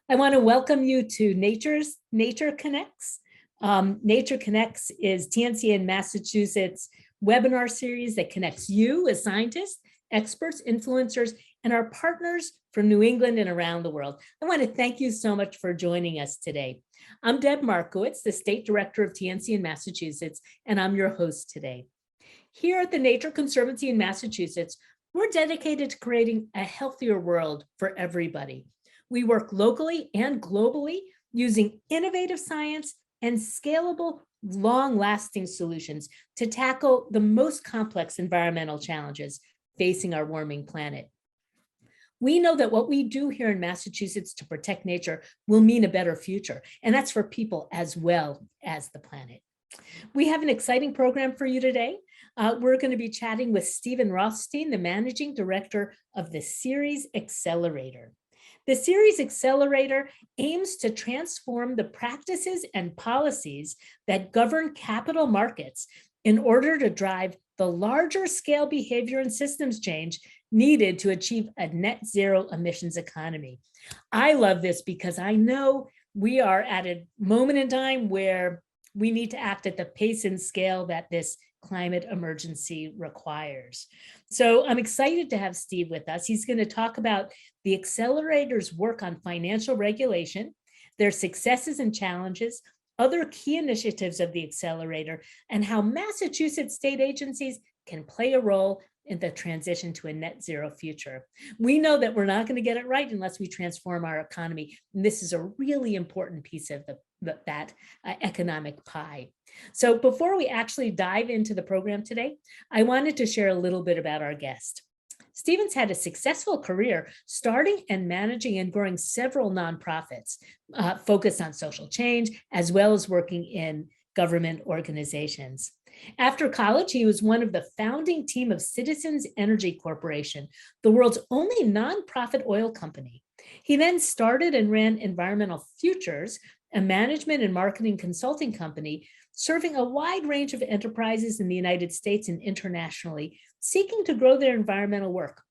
I want to welcome you to Nature Connects. Nature Connects is TNC in Massachusetts webinar series that connects you as scientists, experts, influencers, and our partners from New England and around the world. I want to thank you so much for joining us today. I'm Deb Markowitz, the State Director of TNC in Massachusetts, and I'm your host today. Here at the Nature Conservancy in Massachusetts, we're dedicated to creating a healthier world for everybody. We work locally and globally using innovative science and scalable, long-lasting solutions to tackle the most complex environmental challenges facing our warming planet. We know that what we do here in Massachusetts to protect nature will mean a better future, and that's for people as well as the planet. We have an exciting program for you today. We're going to be chatting with Stephen Rothstein, the Managing Director of the Ceres Accelerator. The Ceres Accelerator aims to transform the practices and policies that govern capital markets in order to drive the larger scale behavior and systems change needed to achieve a net zero emissions economy. I love this because I know we are at a moment in time where we need to act at the pace and scale that this climate emergency requires. So I'm excited to have Steve with us. He's going to talk about the accelerator's work on financial regulation, their successes and challenges, other key initiatives of the accelerator, and how Massachusetts state agencies can play a role in the transition to a net zero future. We know that we're not going to get it right unless we transform our economy. And this is a really important piece of that economic pie. So before we actually dive into the program today, I wanted to share a little bit about our guest. Stephen's had a successful career starting and managing and growing several nonprofits focused on social change, as well as working in government organizations. After college, he was one of the founding team of Citizens Energy Corporation, the world's only nonprofit oil company. He then started and ran Environmental Futures, a management and marketing consulting company, serving a wide range of enterprises in the United States and internationally, seeking to grow their environmental work.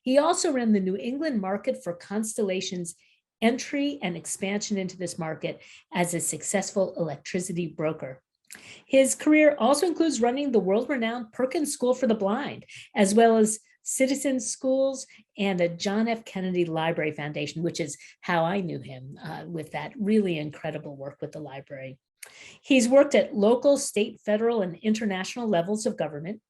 He also ran the New England market for Constellation's entry and expansion into this market as a successful electricity broker. His career also includes running the world-renowned Perkins School for the Blind, as well as Citizens Schools and the John F. Kennedy Library Foundation, which is how I knew him with that really incredible work with the library. He's worked at local, state, federal, and international levels of government,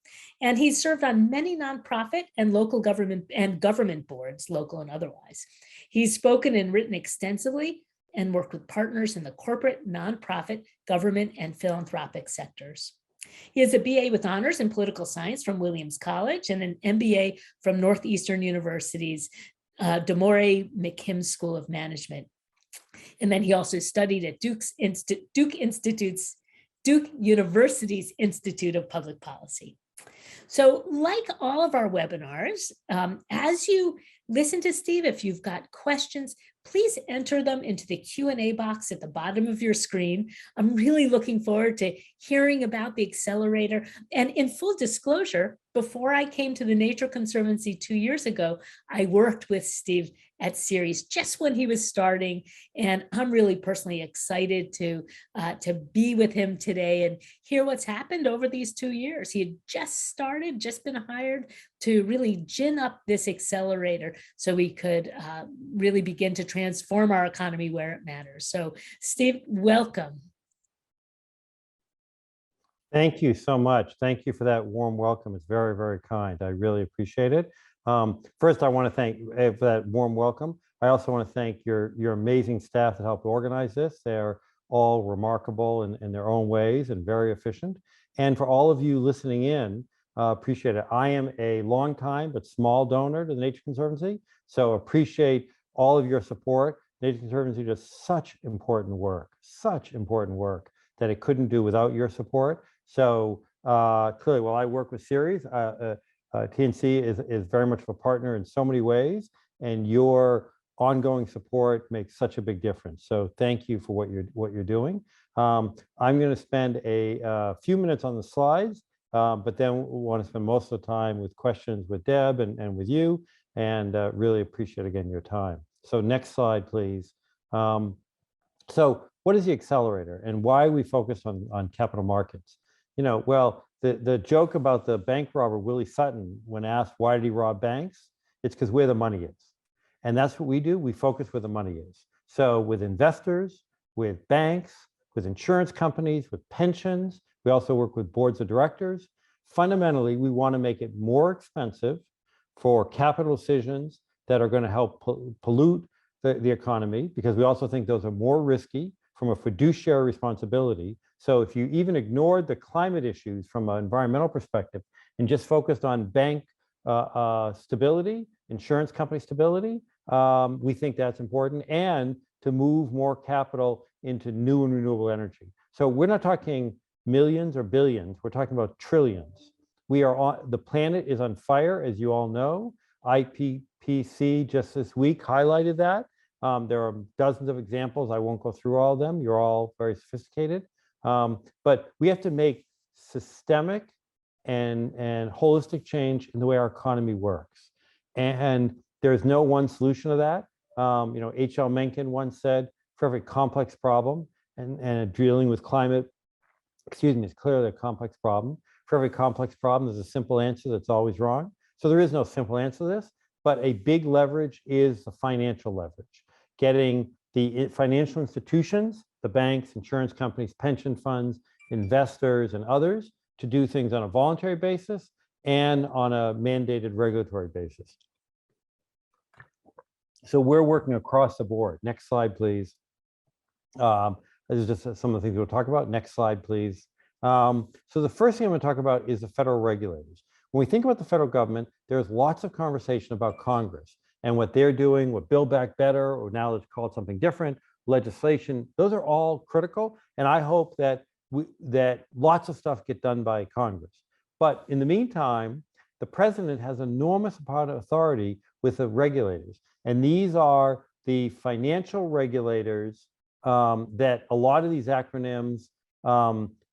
and he's served on many nonprofit and local government boards, local and otherwise. He's spoken and written extensively and worked with partners in the corporate, nonprofit, government, and philanthropic sectors. He has a BA with honors in political science from Williams College and an MBA from Northeastern University's DeMoray McKim School of Management. And then he also studied at Duke University's Institute of Public Policy. So like all of our webinars, as you listen to Steve, if you've got questions, please enter them into the Q&A box at the bottom of your screen. I'm really looking forward to hearing about the accelerator. And in full disclosure, before I came to the Nature Conservancy 2 years ago, I worked with Steve at Ceres just when he was starting. And I'm really personally excited to be with him today and hear what's happened over these 2 years. He had just started, just been hired to really gin up this accelerator so we could really begin to transform our economy where it matters. So Steve, welcome. Thank you so much. Thank you for that warm welcome. It's very, very kind. I really appreciate it. First, I want to thank for that warm welcome. I also want to thank your amazing staff that helped organize this. They're all remarkable in their own ways and very efficient. And for all of you listening in, appreciate it. I am a long time but small donor to the Nature Conservancy, so appreciate all of your support. Nature Conservancy does such important work that it couldn't do without your support. So clearly, while I work with Ceres, TNC is very much of a partner in so many ways, and your ongoing support makes such a big difference. So thank you for what you're doing. I'm going to spend a few minutes on the slides, but then we want to spend most of the time with questions with Deb and with you, and really appreciate again your time. So next slide, please. So what is the accelerator and why we focus on capital markets? Well, the joke about the bank robber, Willie Sutton, when asked why did he rob banks, it's because where the money is. And that's what we do. We focus where the money is. So with investors, with banks, with insurance companies, with pensions, we also work with boards of directors. Fundamentally, we want to make it more expensive for capital decisions that are going to help pollute the economy, because we also think those are more risky from a fiduciary responsibility. So if you even ignored the climate issues from an environmental perspective and just focused on bank stability, insurance company stability, we think that's important, and to move more capital into new and renewable energy. So we're not talking millions or billions, we're talking about trillions. The planet is on fire, as you all know. IPCC just this week highlighted that. There are dozens of examples. I won't go through all of them. You're all very sophisticated. But we have to make systemic and holistic change in the way our economy works. And there's no one solution to that. H.L. Mencken once said, for every complex problem, and dealing with climate, is clearly a complex problem. For every complex problem, there's a simple answer that's always wrong. So there is no simple answer to this, but a big leverage is the financial leverage. Getting the financial institutions, the banks, insurance companies, pension funds, investors, and others to do things on a voluntary basis and on a mandated regulatory basis. So we're working across the board. Next slide, please. This is just some of the things we'll talk about. Next slide, please. So the first thing I'm going to talk about is the federal regulators. When we think about the federal government, there's lots of conversation about Congress and what they're doing, what Build Back Better, or now let's call it something different, legislation. Those are all critical, and I hope that lots of stuff get done by Congress. But in the meantime, the president has enormous amount of authority with the regulators, and these are the financial regulators that a lot of these acronyms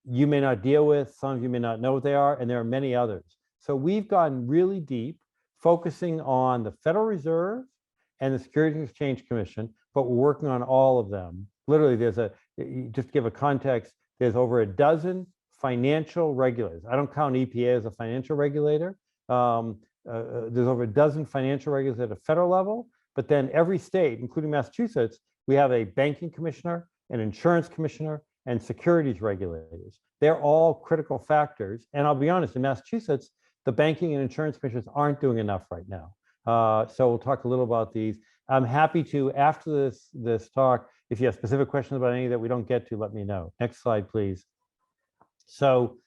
you may not deal with, some of you may not know what they are, and there are many others. So we've gotten really deep, focusing on the Federal Reserve and the Securities and Exchange Commission, but we're working on all of them. Literally, just to give a context, there's over a dozen financial regulators. I don't count EPA as a financial regulator. There's over a dozen financial regulators at a federal level, but then every state, including Massachusetts, we have a banking commissioner, an insurance commissioner, and securities regulators. They're all critical factors. And I'll be honest, in Massachusetts, the banking and insurance commissioners aren't doing enough right now. So we'll talk a little about these. I'm happy to, after this talk, if you have specific questions about any that we don't get to, let me know. Next slide, please. So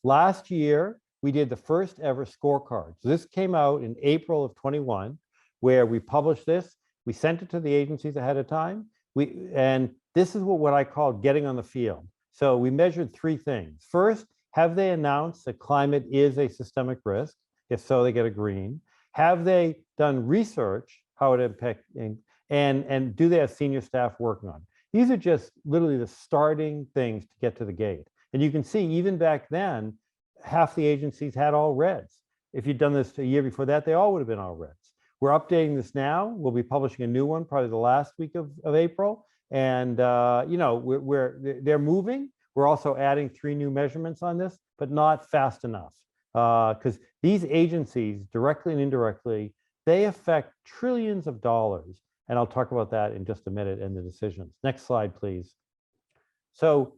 last year, we did the first ever scorecard. So this came out in April of 21, where we published this. We sent it to the agencies ahead of time. And this is what I call getting on the field. So we measured three things. First, have they announced that climate is a systemic risk? If so, they get a green. Have they done research, how it impacts, and do they have senior staff working on it? These are just literally the starting things to get to the gate. And you can see even back then, half the agencies had all reds. If you'd done this a year before that, they all would have been all reds. We're updating this now. We'll be publishing a new one probably the last week of April. And they're moving. We're also adding 3 new measurements on this, but not fast enough. Because these agencies, directly and indirectly, they affect trillions of dollars. And I'll talk about that in just a minute and the decisions. Next slide, please. So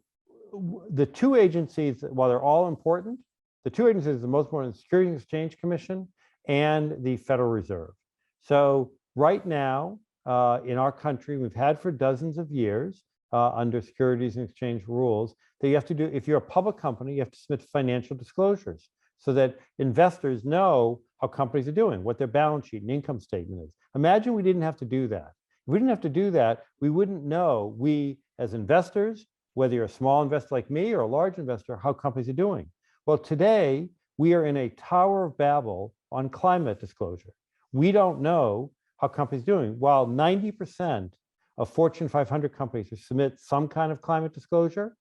the 2 agencies, while they're all important, the 2 agencies, the most important, the Securities and Exchange Commission and the Federal Reserve. So right now, in our country, we've had for dozens of years under Securities and Exchange rules that you have to do, if you're a public company, you have to submit financial disclosures so that investors know how companies are doing, what their balance sheet and income statement is. Imagine we didn't have to do that. If we didn't have to do that, we wouldn't know, we as investors, whether you're a small investor like me or a large investor, how companies are doing. Well, today, we are in a Tower of Babel on climate disclosure. We don't know how companies are doing. While 90% of Fortune 500 companies who submit some kind of climate disclosure,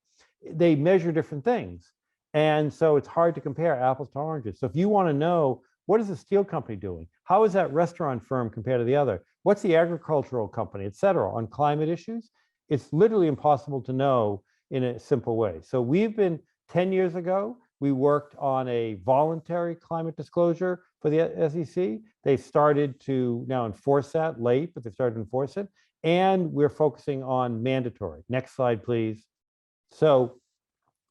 they measure different things. And so it's hard to compare apples to oranges. So if you want to know, what is the steel company doing? How is that restaurant firm compared to the other? what's the agricultural company, et cetera, on climate issues? It's literally impossible to know in a simple way. So we've been, 10 years ago, we worked on a voluntary climate disclosure for the SEC. They started to now enforce that, late, but they started to enforce it. And we're focusing on mandatory. Next slide, please. So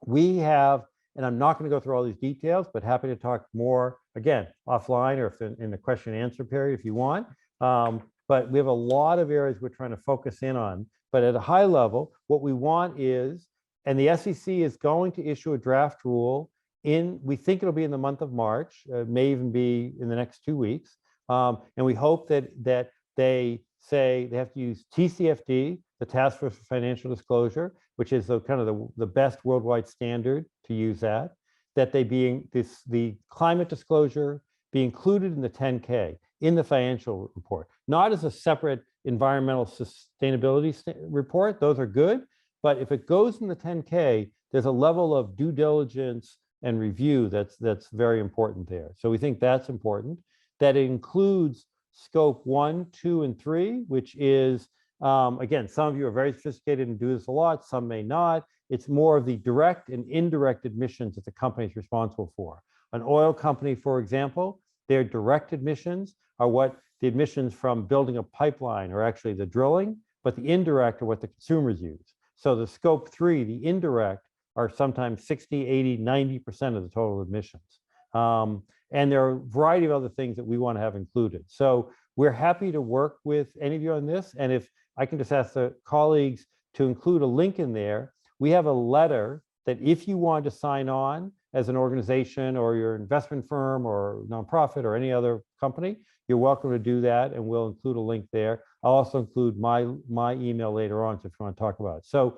we have, and I'm not going to go through all these details, but happy to talk more, again, offline or if in the question and answer period if you want. But we have a lot of areas we're trying to focus in on. But at a high level, what we want is, and the SEC is going to issue a draft rule we think it'll be in the month of March, may even be in the next 2 weeks. And we hope that they say they have to use TCFD, the Task Force for Financial Disclosure, which is the kind of the best worldwide standard to use that they the climate disclosure be included in the 10K, in the financial report, not as a separate environmental sustainability report. Those are good, but if it goes in the 10K, there's a level of due diligence and review that's very important there. So we think that's important. That it includes scope 1, 2, and 3, which is, again, some of you are very sophisticated and do this a lot, some may not. It's more of the direct and indirect emissions that the company is responsible for. An oil company, for example, their direct emissions are what the emissions from building a pipeline are actually the drilling, but the indirect are what the consumers use. So the scope 3, the indirect, are sometimes 60, 80, 90% of the total emissions. And there are a variety of other things that we want to have included. So we're happy to work with any of you on this. And if I can just ask the colleagues to include a link in there, we have a letter that if you want to sign on as an organization or your investment firm or nonprofit or any other company, you're welcome to do that, and we'll include a link there. I'll also include my email later on, so if you want to talk about it. So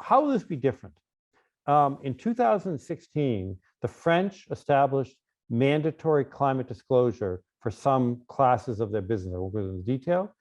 how will this be different? In 2016, the French established mandatory climate disclosure for some classes of their business. I won't go into the detail.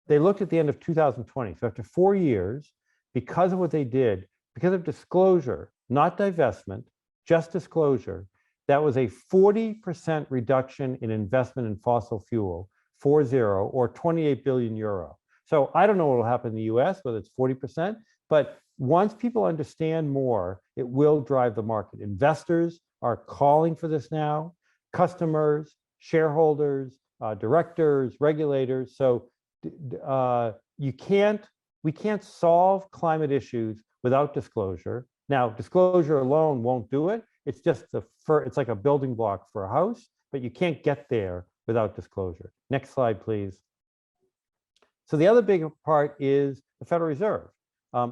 They looked at the end of 2020. So after 4 years, because of what they did, because of disclosure, not divestment, just disclosure, that was a 40% reduction in investment in fossil fuel, 40, or 28 billion euro. So I don't know what will happen in the US, whether it's 40%, but once people understand more, it will drive the market. Investors are calling for this now, customers, shareholders, directors, regulators. So we can't solve climate issues without disclosure. Now, disclosure alone won't do it. It's just it's like a building block for a house, but you can't get there without disclosure. Next slide, please. So the other big part is the Federal Reserve.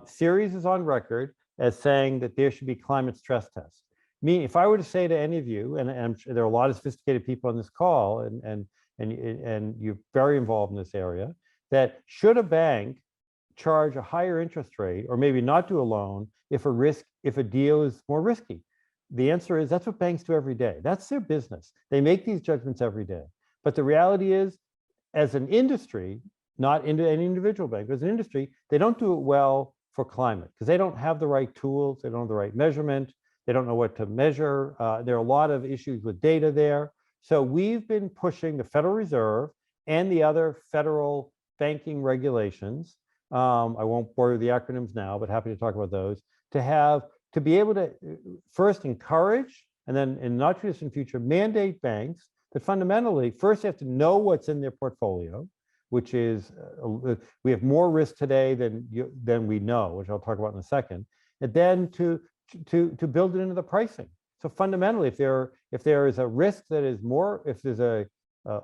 Ceres is on record as saying that there should be climate stress tests. If I were to say to any of you, and I'm sure there are a lot of sophisticated people on this call, and you're very involved in this area, that should a bank charge a higher interest rate, or maybe not do a loan if a deal is more risky? The answer is that's what banks do every day. That's their business. They make these judgments every day. But the reality is, as an industry, not into any individual bank, but as an industry, they don't do it well for climate because they don't have the right tools, they don't have the right measurement, they don't know what to measure. There are a lot of issues with data there. So we've been pushing the Federal Reserve and the other federal banking regulations. I won't bore you with the acronyms now, but happy to talk about those, to be able to first encourage, and then in the not too distant future, mandate banks that fundamentally first have to know what's in their portfolio, which is, we have more risk today than we know, which I'll talk about in a second, and then to build it into the pricing. So fundamentally, if there is a risk that is more, if there's a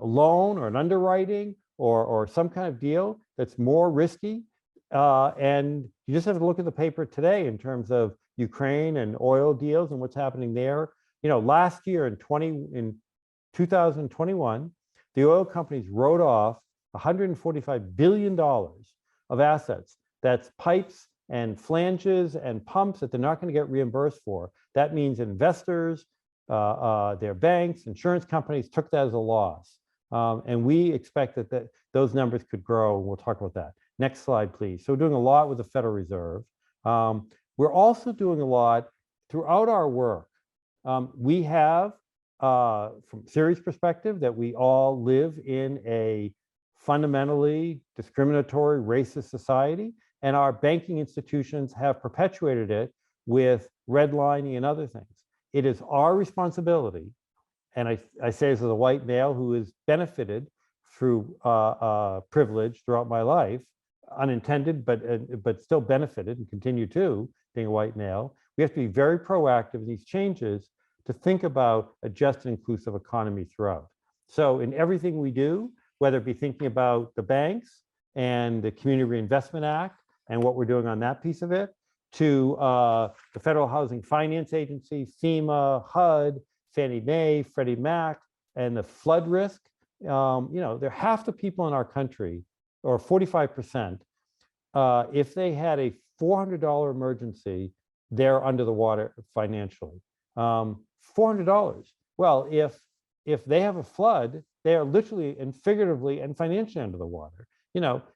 loan or an underwriting or some kind of deal that's more risky, and you just have to look at the paper today in terms of Ukraine and oil deals and what's happening there. Last year in 2021, the oil companies wrote off $145 billion of assets. That's pipes and flanges and pumps that they're not going to get reimbursed for. That means investors, their banks, insurance companies took that as a loss. And we expect that those numbers could grow. We'll talk about that. Next slide, please. So we're doing a lot with the Federal Reserve. We're also doing a lot throughout our work. We have, from Ceres' perspective, that we all live in a fundamentally discriminatory, racist society, and our banking institutions have perpetuated it with redlining and other things. It is our responsibility, and I say this as a white male who has benefited through privilege throughout my life, unintended, but still benefited and continue to, being a white male. We have to be very proactive in these changes to think about a just and inclusive economy throughout. So in everything we do, whether it be thinking about the banks and the Community Reinvestment Act and what we're doing on that piece of it, to the Federal Housing Finance Agency, FEMA, HUD, Fannie Mae, Freddie Mac, and the flood risk. There are half the people in our country, or 45%, if they had a $400 emergency, they're under the water financially. $400. Well, if they have a flood, they are literally and figuratively and financially under the water.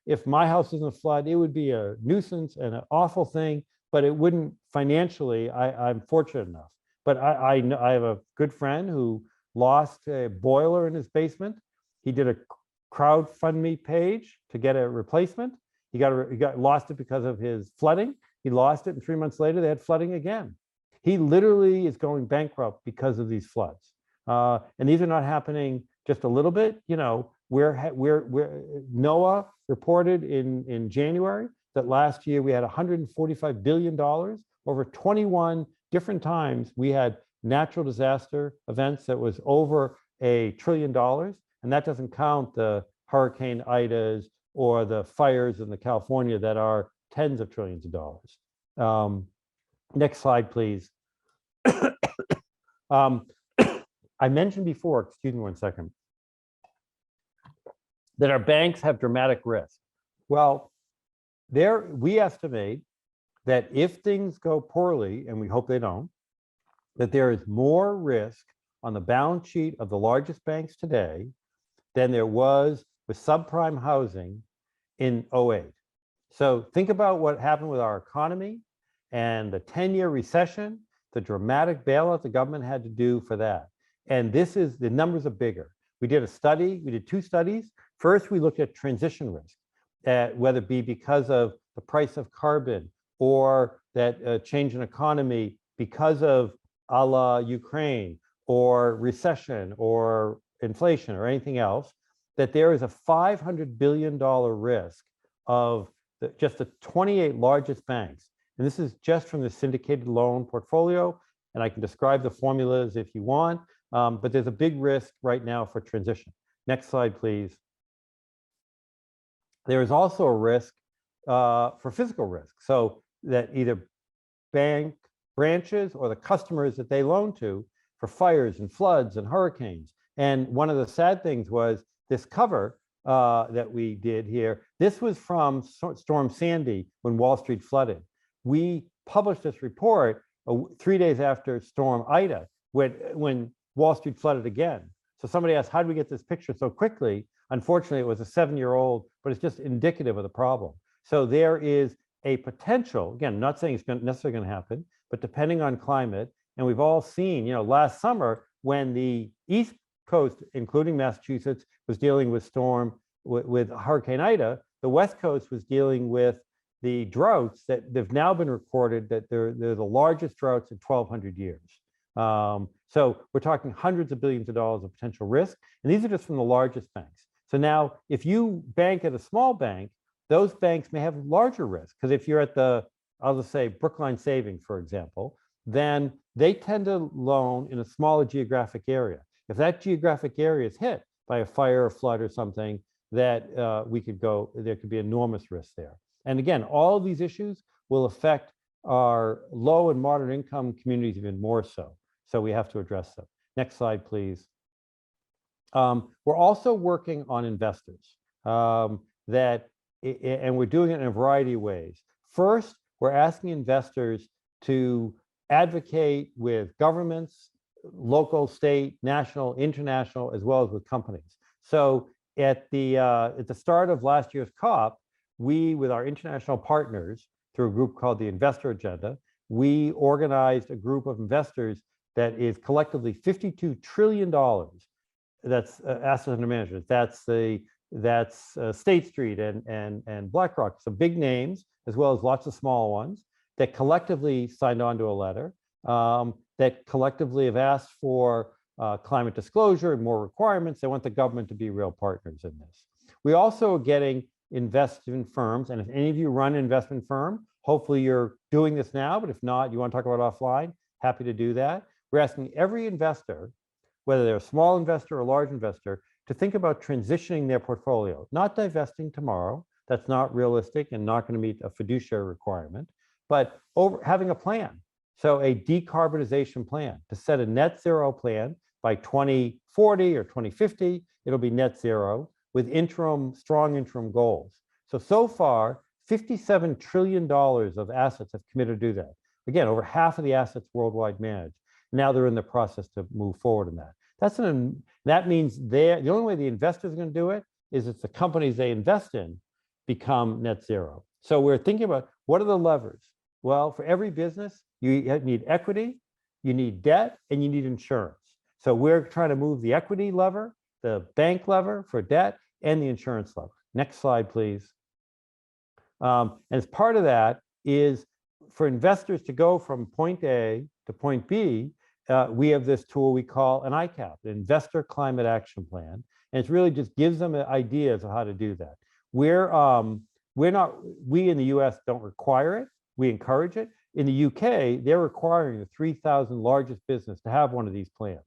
If my house is in a flood, it would be a nuisance and an awful thing, but it wouldn't financially. I'm fortunate enough. But I have a good friend who lost a boiler in his basement. He did a crowdfundme page to get a replacement. He lost it because of his flooding. He lost it, and 3 months later, they had flooding again. He literally is going bankrupt because of these floods. And these are not happening just a little bit. NOAA reported in January that last year we had $145 billion. Over 21 different times we had natural disaster events that was over $1 trillion. And that doesn't count the Hurricane Idas or the fires in the California that are tens of trillions of dollars. Next slide, please. I mentioned before, excuse me 1 second, that our banks have dramatic risk. Well, we estimate that if things go poorly, and we hope they don't, that there is more risk on the balance sheet of the largest banks today than there was with subprime housing in 2008. So think about what happened with our economy and the 10-year recession, the dramatic bailout the government had to do for that. And the numbers are bigger. We did two studies. First, we looked at transition risk, whether it be because of the price of carbon or that change in economy because of a la Ukraine or recession or inflation or anything else, that there is a $500 billion risk of just the 28 largest banks. And this is just from the syndicated loan portfolio. And I can describe the formulas if you want, but there's a big risk right now for transition. Next slide, please. There is also a risk for physical risk. So that either bank branches or the customers that they loan to for fires and floods and hurricanes. And one of the sad things was this cover that we did here. This was from Storm Sandy when Wall Street flooded. We published this report 3 days after Storm Ida when Wall Street flooded again. So somebody asked, how did we get this picture so quickly? Unfortunately, it was a 7-year-old, but it's just indicative of the problem. So there is a potential, again, not saying it's necessarily going to happen, but depending on climate, and we've all seen, last summer when the East Coast, including Massachusetts, was dealing with with Hurricane Ida, the West Coast was dealing with the droughts that have now been recorded that they're the largest droughts in 1,200 years. So we're talking hundreds of billions of dollars of potential risk, and these are just from the largest banks. So now, if you bank at a small bank, those banks may have larger risk, because if you're at I'll just say Brookline Savings, for example, then they tend to loan in a smaller geographic area. If that geographic area is hit by a fire or flood or something, that there could be enormous risk there. And again, all of these issues will affect our low and moderate income communities even more so. So we have to address them. Next slide, please. We're also working on investors and we're doing it in a variety of ways. First, we're asking investors to advocate with governments, local, state, national, international, as well as with companies. So at the start of last year's COP, we, with our international partners, through a group called the Investor Agenda, we organized a group of investors that is collectively $52 trillion. That's assets under management. That's the that's State Street and BlackRock, some big names, as well as lots of small ones that collectively signed on to a letter, that collectively have asked for climate disclosure and more requirements. They want the government to be real partners in this. We also are getting investment firms, and if any of you run an investment firm, hopefully you're doing this now, but if not, you want to talk about it offline, happy to do that. We're asking every investor, whether they're a small investor or a large investor, to think about transitioning their portfolio, not divesting tomorrow. That's not realistic and not going to meet a fiduciary requirement, but having a plan. So a decarbonization plan, to set a net zero plan by 2040 or 2050, it'll be net zero with strong interim goals. So far, $57 trillion of assets have committed to do that. Again, over half of the assets worldwide managed. Now they're in the process to move forward in that. That means the only way the investors are going to do it is if the companies they invest in become net zero. So we're thinking about, what are the levers? Well, for every business, you need equity, you need debt, and you need insurance. So we're trying to move the equity lever, the bank lever for debt, and the insurance lever. Next slide, please. And as part of that is for investors to go from point A to point B, we have this tool we call an ICAP, an Investor Climate Action Plan. And it really just gives them ideas of how to do that. We in the US don't require it, we encourage it. In the UK, they're requiring the 3,000 largest business to have one of these plans.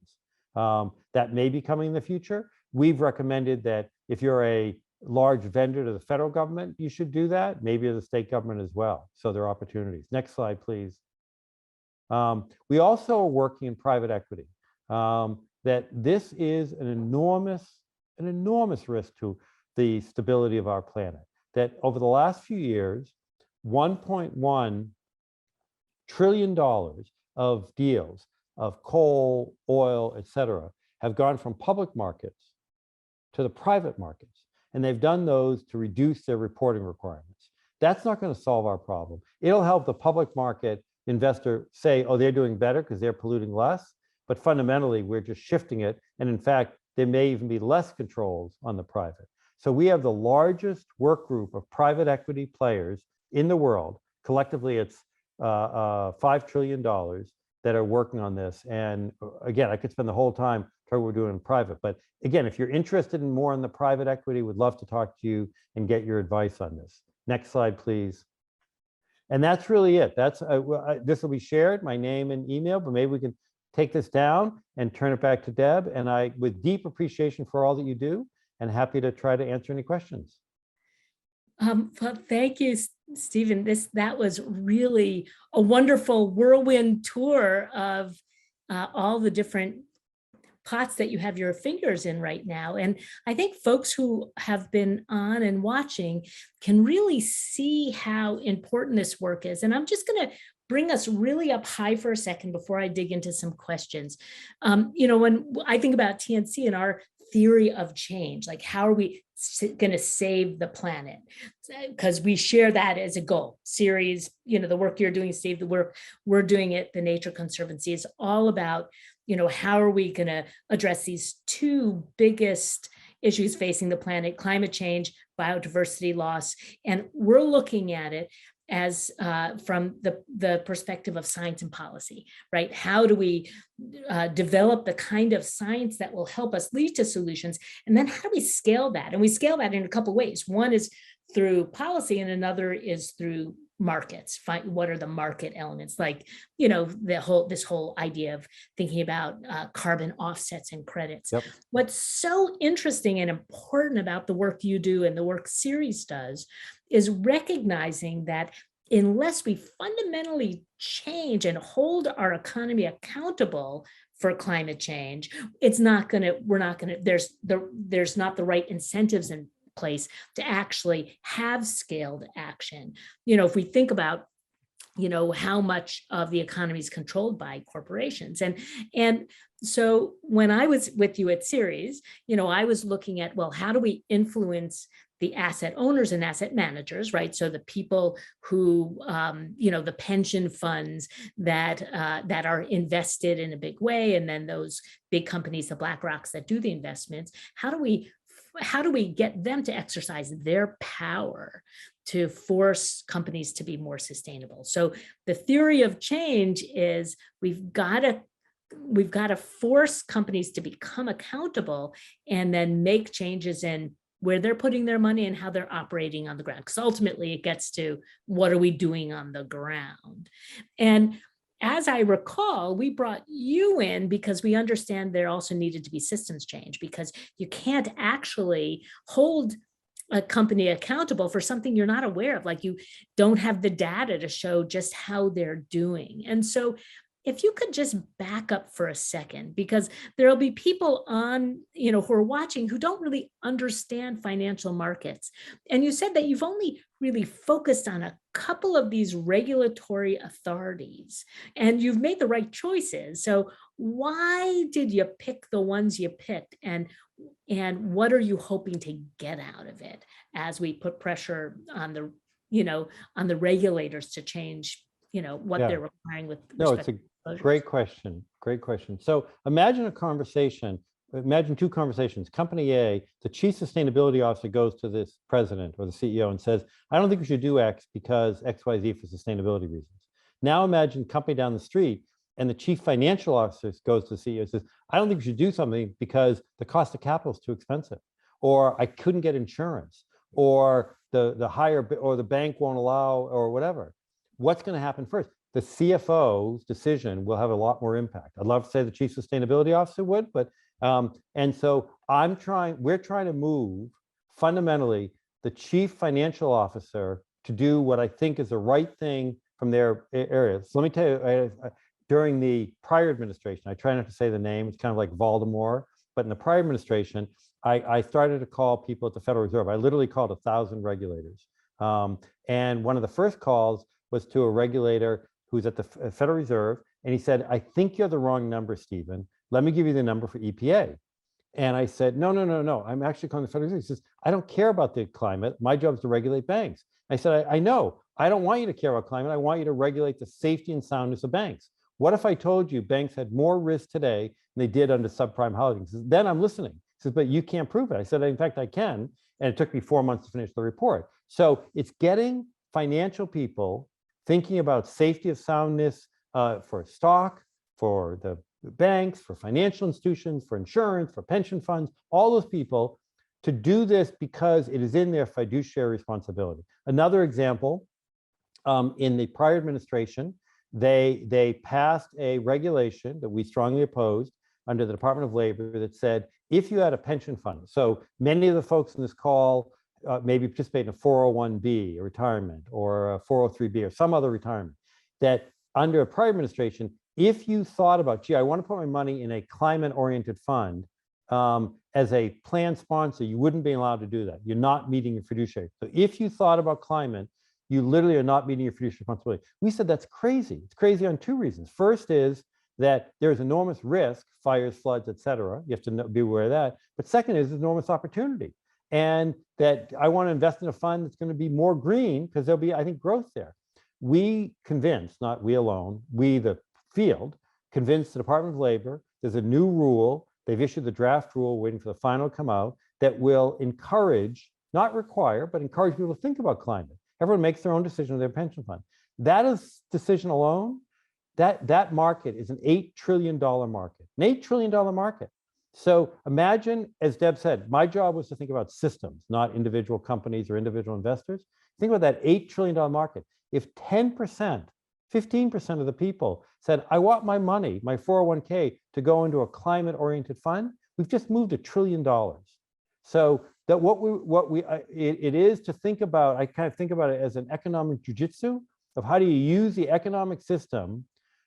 That may be coming in the future. We've recommended that if you're a large vendor to the federal government, you should do that, maybe the state government as well. So there are opportunities. Next slide, please. We also are working in private equity, that this is an enormous risk to the stability of our planet. That over the last few years, $1.1 trillion of deals of coal, oil, et cetera, have gone from public markets to the private markets. And they've done those to reduce their reporting requirements. That's not going to solve our problem. It'll help the public market investor say, oh, they're doing better because they're polluting less. But fundamentally, we're just shifting it. And in fact, there may even be less controls on the private. So we have the largest work group of private equity players in the world. Collectively, it's $5 trillion that are working on this. And again, I could spend the whole time talking what we're doing in private. But again, if you're interested in more in the private equity, would love to talk to you and get your advice on this. Next slide, please. And that's really it. This will be shared, my name and email, but maybe we can take this down and turn it back to Deb. And I, with deep appreciation for all that you do, and happy to try to answer any questions. Well, thank you, Stephen. That was really a wonderful whirlwind tour of all the different pots that you have your fingers in right now. And I think folks who have been on and watching can really see how important this work is. And I'm just going to bring us really up high for a second before I dig into some questions. When I think about TNC and our theory of change, like how are we going to save the planet? Because we share that as a goal. Ceres, the work you're doing, Steve, the work we're doing at the Nature Conservancy is all about, how are we going to address these two biggest issues facing the planet, climate change, biodiversity loss. And we're looking at it as from the perspective of science and policy, right? How do we develop the kind of science that will help us lead to solutions? And then how do we scale that? And we scale that in a couple of ways. One is through policy and another is through markets. What are the market elements? Like, this whole idea of thinking about carbon offsets and credits. Yep. What's so interesting and important about the work you do and the work Ceres does is recognizing that unless we fundamentally change and hold our economy accountable for climate change, there's not the right incentives in place to actually have scaled action. If we think about how much of the economy is controlled by corporations. And so when I was with you at Ceres, I was looking at, well, how do we influence the asset owners and asset managers, right? So the people who, the pension funds that are invested in a big way, and then those big companies, the BlackRocks that do the investments, how do we how do we get them to exercise their power to force companies to be more sustainable? So the theory of change is we've got to force companies to become accountable and then make changes in where they're putting their money and how they're operating on the ground. Because ultimately it gets to what are we doing on the ground? And as I recall, we brought you in because we understand there also needed to be systems change, because you can't actually hold a company accountable for something you're not aware of, like you don't have the data to show just how they're doing. And so if you could just back up for a second, because there'll be people on, who are watching who don't really understand financial markets. And you said that you've only really focused on a couple of these regulatory authorities and you've made the right choices. So why did you pick the ones you picked, and what are you hoping to get out of it as we put pressure on the regulators to change what Yeah. they're requiring with No, respect it's to a disclosures? great question. Great question. So imagine a conversation. Imagine two conversations. Company A, the chief sustainability officer goes to this president or the CEO and says, I don't think we should do X because XYZ for sustainability reasons. Now imagine company down the street and the chief financial officer goes to the CEO and says, I don't think we should do something because the cost of capital is too expensive, or I couldn't get insurance, or the higher, or the bank won't allow, or whatever. What's going to happen first? The CFO's decision will have a lot more impact. I'd love to say the chief sustainability officer would, but and so we're trying to move fundamentally the chief financial officer to do what I think is the right thing from their area. So let me tell you, during the prior administration, I try not to say the name, it's kind of like Voldemort, but in the prior administration, I started to call people at the Federal Reserve. I literally called 1,000 regulators. And one of the first calls was to a regulator who's at the Federal Reserve, and he said, I think you're the wrong number, Stephen. Let me give you the number for EPA. And I said, no, I'm actually calling the Federal Reserve. He says, I don't care about the climate. My job is to regulate banks. I said, I know. I don't want you to care about climate. I want you to regulate the safety and soundness of banks. What if I told you banks had more risk today than they did under subprime housing? He says, then I'm listening. He says, but you can't prove it. I said, in fact, I can. And it took me 4 months to finish the report. So it's getting financial people thinking about safety of soundness for stock, for the banks, for financial institutions, for insurance, for pension funds, all those people to do this because it is in their fiduciary responsibility. Another example, in the prior administration, they passed a regulation that we strongly opposed under the Department of Labor that said, if you had a pension fund, so many of the folks in this call maybe participate in a 401b, a retirement, or a 403b, or some other retirement, that under a prior administration, if you thought about, gee, I want to put my money in a climate-oriented fund, as a plan sponsor, you wouldn't be allowed to do that. You're not meeting your fiduciary. So if you thought about climate, you literally are not meeting your fiduciary responsibility. We said that's crazy. It's crazy on two reasons. First is that there's enormous risk, fires, floods, et cetera. You have to be aware of that. But second is enormous opportunity. And that I want to invest in a fund that's going to be more green because there'll be, I think, growth there. We convinced, not we alone, we, the field, convinced the Department of Labor, there's a new rule, they've issued the draft rule, waiting for the final to come out, that will encourage, not require, but encourage people to think about climate. Everyone makes their own decision on their pension fund. That is decision alone, that market is an $8 trillion market, an $8 trillion market. So imagine, as Deb said, my job was to think about systems, not individual companies or individual investors. Think about that $8 trillion market. If 10%, 15% of the people said, I want my money, my 401k, to go into a climate-oriented fund, we've just moved $1 trillion. So that it is to think about, I kind of think about it as an economic jujitsu of how do you use the economic system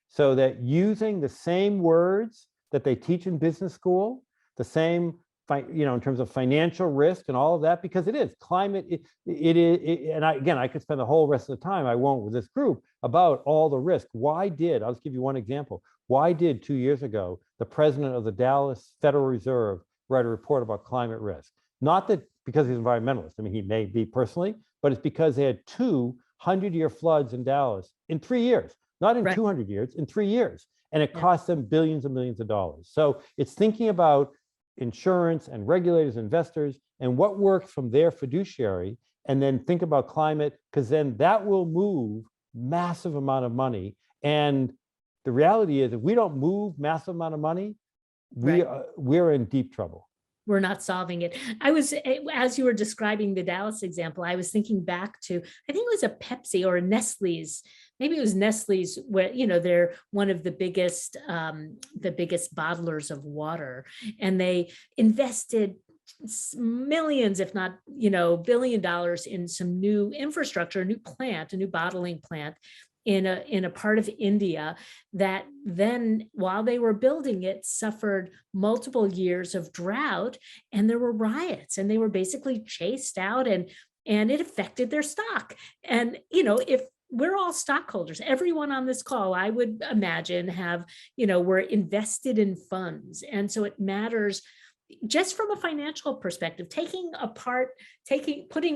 so that using the same words that they teach in business school, the same, in terms of financial risk and all of that, because it is climate. And again, I could spend the whole rest of the time, I won't with this group, about all the risk. Why did, I'll just give you one example. Why did 2 years ago, the president of the Dallas Federal Reserve write a report about climate risk? Not that because he's an environmentalist, I mean, he may be personally, but it's because they had 200-year floods in Dallas in 3 years, not in 200 years, in 3 years. And it cost them billions and millions of dollars. So it's thinking about insurance and regulators, investors, and what works from their fiduciary, and then think about climate, because then that will move massive amount of money. And the reality is, if we don't move massive amount of money, Right. we're in deep trouble. We're not solving it. As you were describing the Dallas example, I was thinking back to, I think it was a Pepsi or a Nestle's, maybe it was Nestle's, where, they're one of the biggest bottlers of water, and they invested millions, if not, $1 billion in some new infrastructure, a new plant, a new bottling plant in a part of India that then, while they were building it, suffered multiple years of drought, and there were riots, and they were basically chased out, and it affected their stock. And if we're all stockholders, everyone on this call, I would imagine, were invested in funds, and so it matters. Just from a financial perspective, putting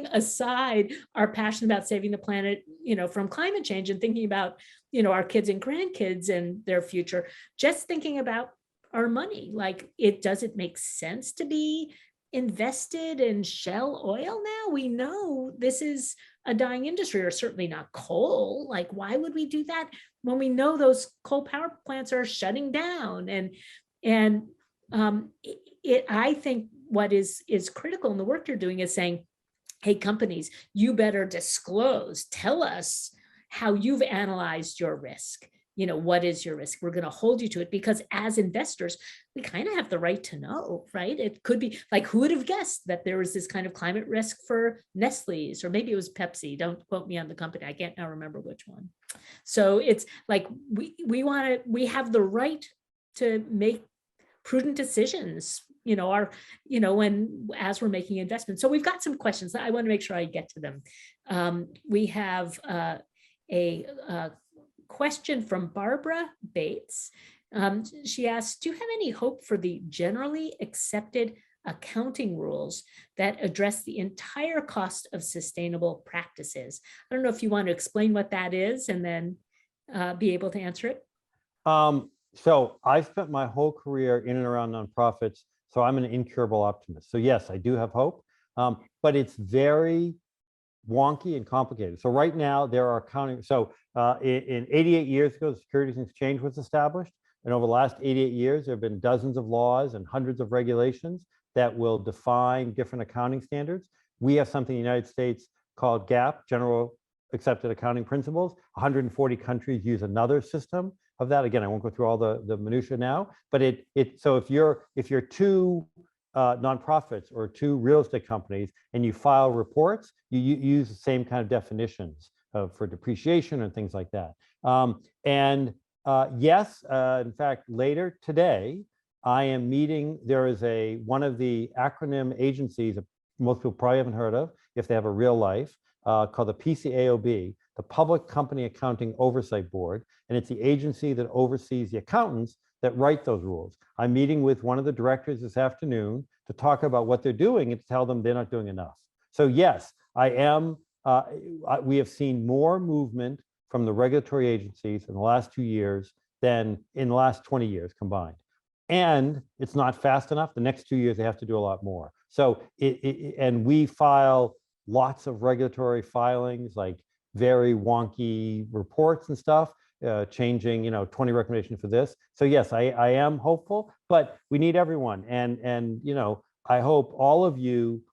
aside our passion about saving the planet, from climate change, and thinking about, our kids and grandkids and their future, just thinking about our money, like, does it make sense to be invested in Shell oil now? We know this is a dying industry, or certainly not coal. Like, why would we do that when we know those coal power plants are shutting down? I think what is critical in the work you're doing is saying, hey, companies, you better disclose, tell us how you've analyzed your risk. What is your risk? We're going to hold you to it, because as investors, we kind of have the right to know, right? It could be like, who would have guessed that there was this kind of climate risk for Nestle's, or maybe it was Pepsi. Don't quote me on the company. I can't now remember which one. So it's like, we have the right to make prudent decisions, as we're making investments. So we've got some questions. I want to make sure I get to them. We have a question from Barbara Bates. She asks, do you have any hope for the generally accepted accounting rules that address the entire cost of sustainable practices? I don't know if you want to explain what that is, and then be able to answer it. So I spent my whole career in and around nonprofits, so I'm an incurable optimist. So yes, I do have hope, but it's very wonky and complicated. So right now there are accounting. So in 88 years ago, the Securities and Exchange was established. And over the last 88 years, there have been dozens of laws and hundreds of regulations that will define different accounting standards. We have something in the United States called GAAP, General Accepted Accounting Principles. 140 countries use another system of that. Again, I won't go through all the minutia now, but so if you're two nonprofits or two real estate companies and you file reports, you use the same kind of definitions for depreciation and things like that. Yes, in fact, later today, I am meeting, there is one of the acronym agencies that most people probably haven't heard of, if they have a real life, called the PCAOB, the Public Company Accounting Oversight Board, and it's the agency that oversees the accountants that write those rules. I'm meeting with one of the directors this afternoon to talk about what they're doing and to tell them they're not doing enough. So yes, we have seen more movement from the regulatory agencies in the last 2 years than in the last 20 years combined. And it's not fast enough. The next 2 years, they have to do a lot more. So, and we file lots of regulatory filings, like very wonky reports and stuff, changing, 20 recommendations for this. So yes, I am hopeful, but we need everyone. And I hope all of you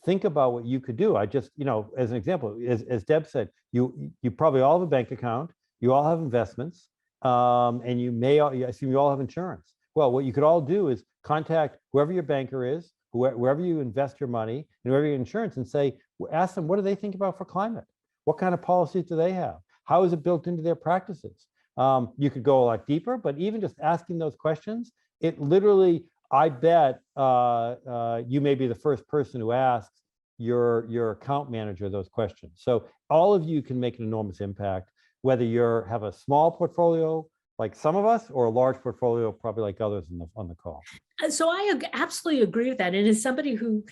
think about what you could do. I just, as an example, as Deb said, you probably all have a bank account, you all have investments, and I assume you all have insurance. Well, what you could all do is contact whoever your banker is, wherever you invest your money, and wherever your insurance, and ask them, what do they think about for climate? What kind of policies do they have? How is it built into their practices? You could go a lot deeper, but even just asking those questions, it literally, I bet you may be the first person who asks your account manager those questions. So all of you can make an enormous impact, whether you have a small portfolio like some of us, or a large portfolio, probably like others on the call. So I absolutely agree with that. And as somebody who,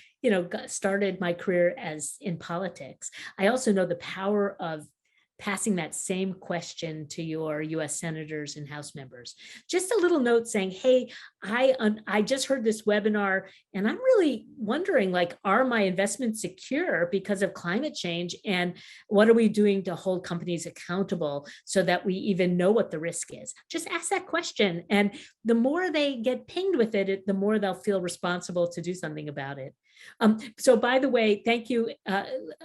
started my career in politics, I also know the power of passing that same question to your US senators and House members. Just a little note saying, hey, I just heard this webinar and I'm really wondering, like, are my investments secure because of climate change? And what are we doing to hold companies accountable so that we even know what the risk is? Just ask that question. And the more they get pinged with it, the more they'll feel responsible to do something about it. So by the way, thank you,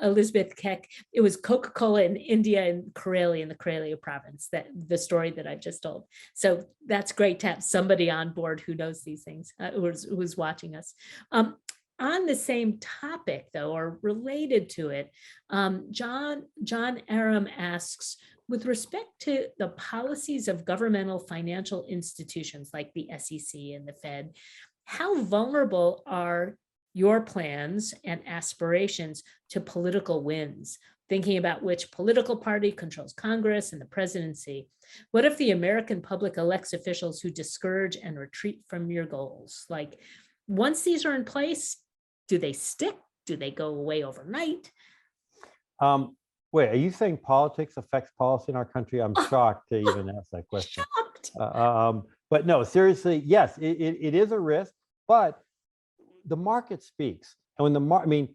Elizabeth Keck. It was Coca-Cola in India and Karelia in the Karelia province, that the story that I just told. So that's great to have somebody on board who knows these things, who's watching us. On the same topic, though, or related to it, John Aram asks, with respect to the policies of governmental financial institutions like the SEC and the Fed, how vulnerable are your plans and aspirations to political wins, thinking about which political party controls Congress and the presidency? What if the American public elects officials who discourage and retreat from your goals? Like, once these are in place, do they stick? Do they go away overnight? Wait, are you saying politics affects policy in our country? I'm shocked to even ask that question. But no, seriously, yes, it is a risk, but the market speaks. And when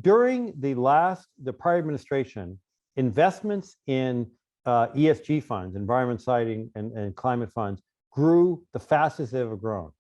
during the prior administration, investments in ESG funds, environment citing and climate funds, grew the fastest they've ever grown.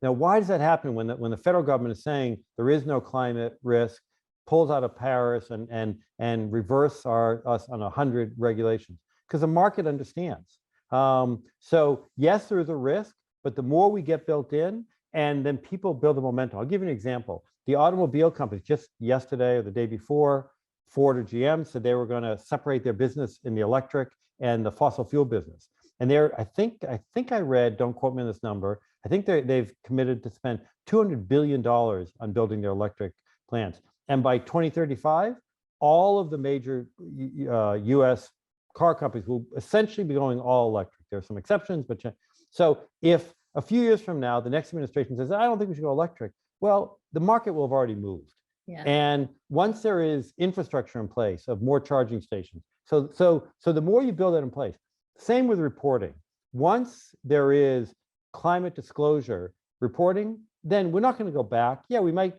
Now, why does that happen when the federal government is saying there is no climate risk, pulls out of Paris and reverse us on 100 regulations? Because the market understands. So yes, there is a risk, but the more we get built in, and then people build the momentum. I'll give you an example. The automobile companies, just yesterday or the day before, Ford or GM said they were going to separate their business in the electric and the fossil fuel business. And I think I read, don't quote me on this number, I think they've committed to spend $200 billion on building their electric plants. And by 2035, all of the major US car companies will essentially be going all electric. There are some exceptions, but so if a few years from now, the next administration says, I don't think we should go electric, well, the market will have already moved. Yeah. And once there is infrastructure in place of more charging stations, so the more you build it in place, same with reporting. Once there is climate disclosure reporting, then we're not going to go back. Yeah, we might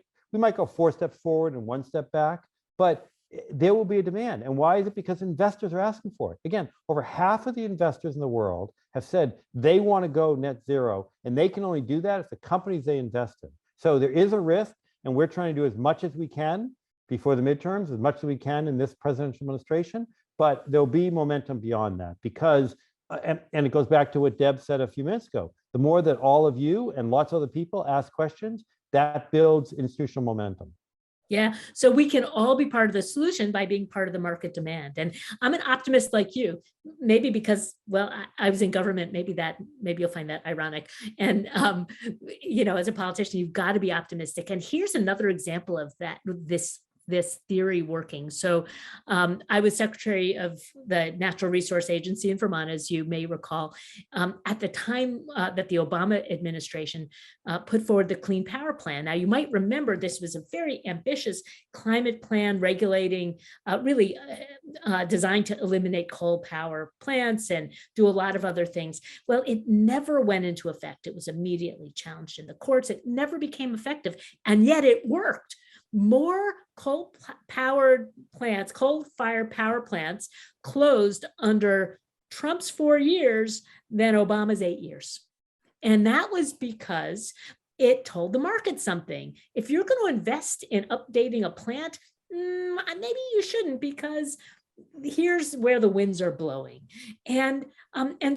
go 4 steps forward and 1 step back, but there will be a demand. And why is it? Because investors are asking for it. Again, over half of the investors in the world have said they want to go net zero, and they can only do that if the companies they invest in. So there is a risk, and we're trying to do as much as we can before the midterms, as much as we can in this presidential administration, but there'll be momentum beyond that because, and it goes back to what Deb said a few minutes ago, the more that all of you and lots of other people ask questions, that builds institutional momentum. Yeah, so we can all be part of the solution by being part of the market demand. And I'm an optimist like you, maybe because, well, I was in government, maybe you'll find that ironic. And, as a politician, you've got to be optimistic. And here's another example of that, this theory working. So I was secretary of the Natural Resource Agency in Vermont, as you may recall, at the time that the Obama administration put forward the Clean Power Plan. Now, you might remember this was a very ambitious climate plan regulating, really designed to eliminate coal power plants and do a lot of other things. Well, it never went into effect. It was immediately challenged in the courts. It never became effective, and yet it worked. More coal-fired power plants closed under Trump's 4 years than Obama's 8 years. And that was because it told the market something. If you're going to invest in updating a plant, maybe you shouldn't, because here's where the winds are blowing. And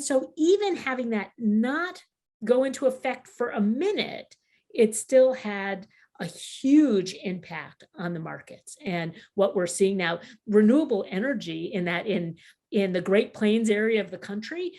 so even having that not go into effect for a minute, it still had a huge impact on the markets. And what we're seeing now, renewable energy in the Great Plains area of the country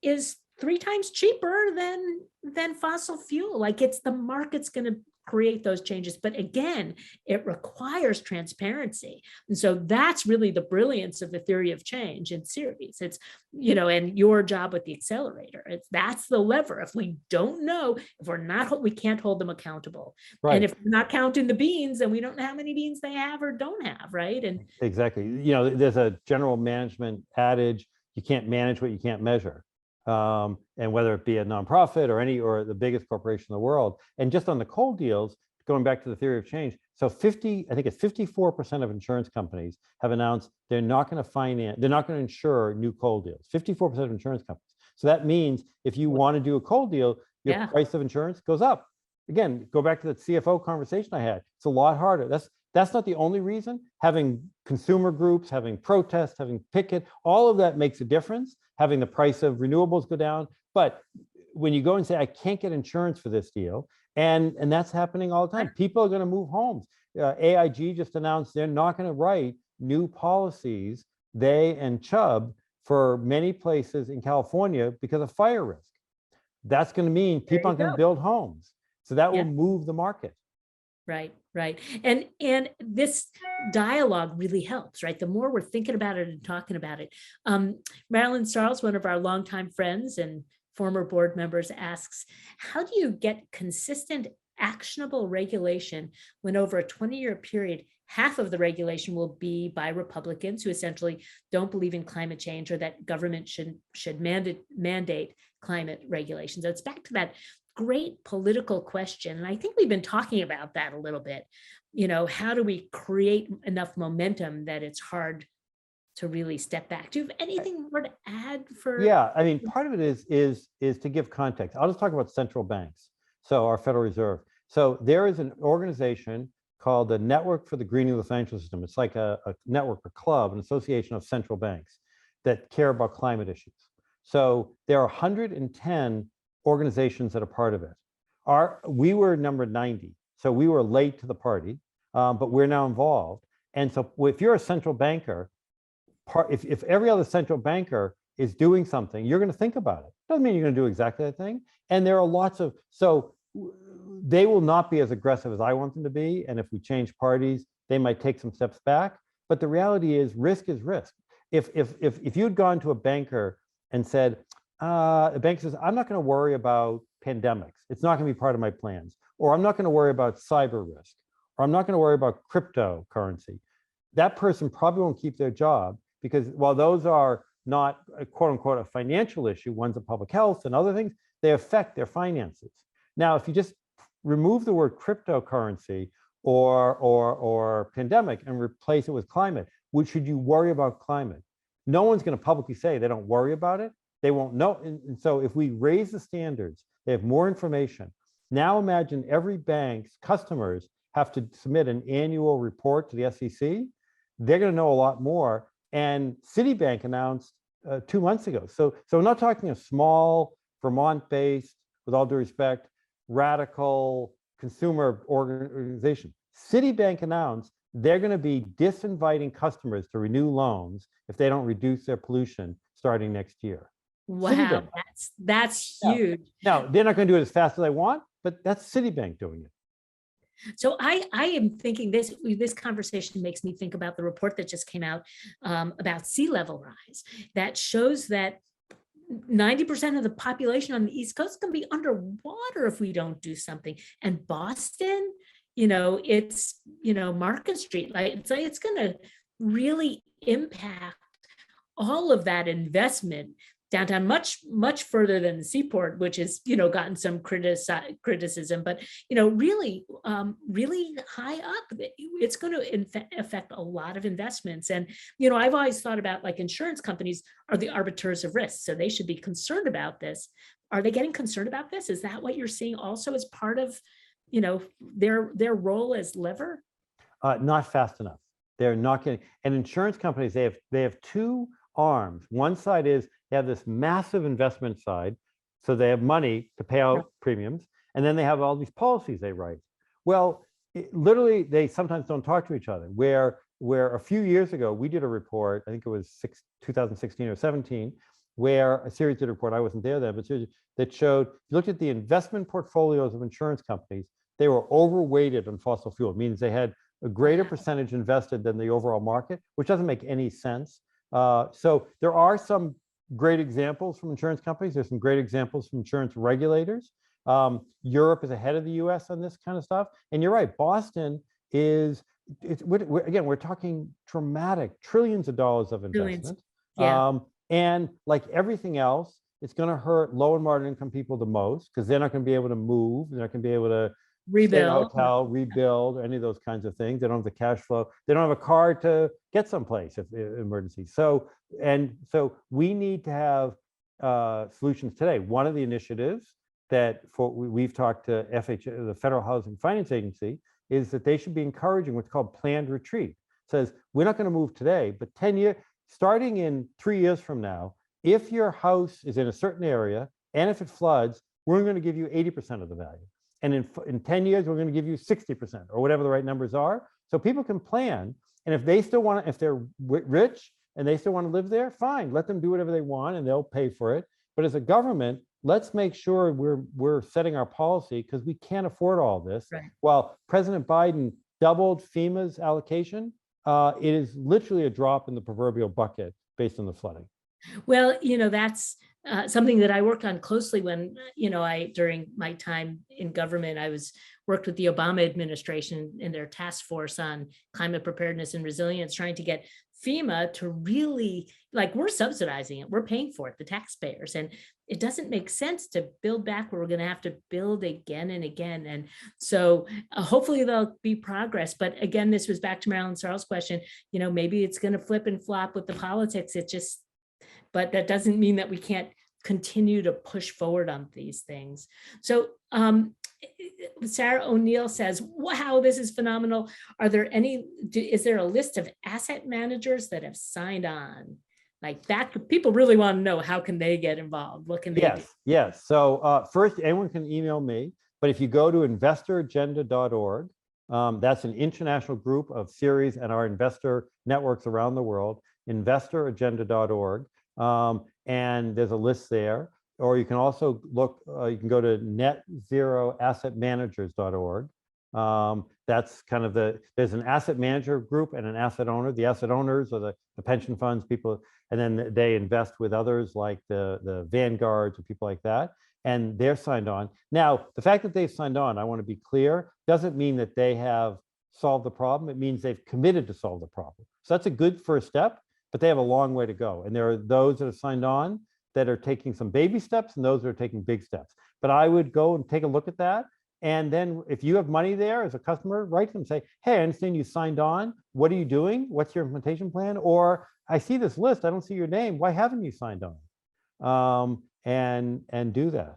is 3 times cheaper than fossil fuel. Like, it's the market's going to create those changes. But again, it requires transparency. And so that's really the brilliance of the theory of change in Ceres. It's, and your job with the accelerator. That's the lever. If we don't know, if we're not, we can't hold them accountable. Right. And if we're not counting the beans, then we don't know how many beans they have or don't have, right? And exactly. There's a general management adage, you can't manage what you can't measure. And whether it be a nonprofit or the biggest corporation in the world. And just on the coal deals, going back to the theory of change, so I think it's 54% of insurance companies have announced they're not going to insure new coal deals. 54% of insurance companies. So that means if you want to do a coal deal, your price of insurance goes up. Again, go back to that CFO conversation I had. It's a lot harder. That's not the only reason. Having consumer groups, having protests, having picket, all of that makes a difference. Having the price of renewables go down. But when you go and say, I can't get insurance for this deal, and that's happening all the time. People are going to move homes. AIG just announced they're not going to write new policies, they and Chubb, for many places in California because of fire risk. That's going to mean people aren't going to build homes. So that will move the market. Right. And this dialogue really helps, right? The more we're thinking about it and talking about it. Marilyn Starles, one of our longtime friends and former board members, asks, how do you get consistent, actionable regulation when over a 20-year period, half of the regulation will be by Republicans who essentially don't believe in climate change or that government should mandate climate regulations? So it's back to that great political question. And I think we've been talking about that a little bit. How do we create enough momentum that it's hard to really step back? Do you have anything more to add for? Yeah, I mean, part of it is to give context. I'll just talk about central banks. So our Federal Reserve. So there is an organization called the Network for the Greening of the Financial System. It's like a network, a club, an association of central banks that care about climate issues. So there are 110 organizations that are part of it. We were number 90, so we were late to the party, but we're now involved. And so if you're a central banker, if every other central banker is doing something, you're going to think about it. Doesn't mean you're going to do exactly that thing. And there are lots of, so they will not be as aggressive as I want them to be. And if we change parties, they might take some steps back. But the reality is risk is risk. If you'd gone to a banker and said, a bank says, I'm not going to worry about pandemics. It's not going to be part of my plans. Or I'm not going to worry about cyber risk. Or I'm not going to worry about cryptocurrency. That person probably won't keep their job, because while those are not a quote unquote a financial issue, one's a public health and other things, they affect their finances. Now, if you just remove the word cryptocurrency or pandemic and replace it with climate, should you worry about climate? No one's going to publicly say they don't worry about it. They won't know. And so if we raise the standards, they have more information. Now imagine every bank's customers have to submit an annual report to the SEC. They're going to know a lot more. And Citibank announced 2 months ago. So we're not talking a small Vermont-based, with all due respect, radical consumer organization. Citibank announced they're going to be disinviting customers to renew loans if they don't reduce their pollution starting next year. Wow, Citibank. that's huge. Now, they're not going to do it as fast as I want, but that's Citibank doing it. So I am thinking this conversation makes me think about the report that just came out about sea level rise that shows that 90% of the population on the East Coast is going to be underwater if we don't do something. And Boston, it's, Market Street, like it's going to really impact all of that investment downtown much further than the seaport, which has gotten some criticism, but really high up. It's going to affect a lot of investments. And I've always thought about, like, insurance companies are the arbiters of risk, so they should be concerned about this. Are they getting concerned about this? Is that what you're seeing also as part of their role as lever? Not fast enough. They're not getting. And insurance companies, they have two arms. One side is they have this massive investment side, so they have money to pay out premiums, and then they have all these policies they write. Well, literally, they sometimes don't talk to each other. Where a few years ago, we did a report, I think it was 2016 or 17, where a Ceres did a report, I wasn't there then, but that showed, if you looked at the investment portfolios of insurance companies, they were overweighted on fossil fuel. It means they had a greater percentage invested than the overall market, which doesn't make any sense. So there are some great examples from insurance companies. There's some great examples from insurance regulators. Europe is ahead of the US on this kind of stuff. And you're right, Boston is, again, we're talking dramatic trillions of dollars of investment. Yeah. And like everything else, it's going to hurt low and moderate income people the most because they're not going to be able to move. They're not going to be able to stay in a Rebuild. hotel, rebuild, or any of those kinds of things. They don't have the cash flow. They don't have a car to get someplace if emergency. So we need to have solutions today. One of the initiatives that we've talked to FHA, the Federal Housing Finance Agency, is that they should be encouraging what's called planned retreat. It says we're not going to move today, but 10 years, starting in 3 years from now, if your house is in a certain area and if it floods, we're going to give you 80% of the value. And in 10 years, we're going to give you 60% or whatever the right numbers are. So people can plan. And if they still want to, if they're rich and they still want to live there, fine, let them do whatever they want and they'll pay for it. But as a government, let's make sure we're setting our policy because we can't afford all this. Right. While President Biden doubled FEMA's allocation, it is literally a drop in the proverbial bucket based on the flooding. Well, that's something that I worked on closely when, during my time in government, I worked with the Obama administration in their task force on climate preparedness and resilience, trying to get FEMA to really, we're subsidizing it, we're paying for it, the taxpayers, and it doesn't make sense to build back where we're going to have to build again and again. And so hopefully there'll be progress. But again, this was back to Marilyn Sarl's question, maybe it's going to flip and flop with the politics. But that doesn't mean that we can't continue to push forward on these things. So Sarah O'Neill says, wow, this is phenomenal. Is there a list of asset managers that have signed on? Like that, people really want to know, how can they get involved? What can they do? Yes. So first, anyone can email me, but if you go to investoragenda.org, that's an international group of Ceres and our investor networks around the world, investoragenda.org. And there's a list there, or you can also look, you can go to netzeroassetmanagers.org. That's kind of there's an asset manager group and an asset owner. The asset owners are the pension funds, people, and then they invest with others like the Vanguards and people like that. And they're signed on. Now, the fact that they've signed on, I want to be clear, doesn't mean that they have solved the problem. It means they've committed to solve the problem. So that's a good first step. But they have a long way to go. And there are those that have signed on that are taking some baby steps and those that are taking big steps. But I would go and take a look at that. And then if you have money there as a customer, write them and say, hey, I understand you signed on. What are you doing? What's your implementation plan? Or I see this list, I don't see your name. Why haven't you signed on? And do that.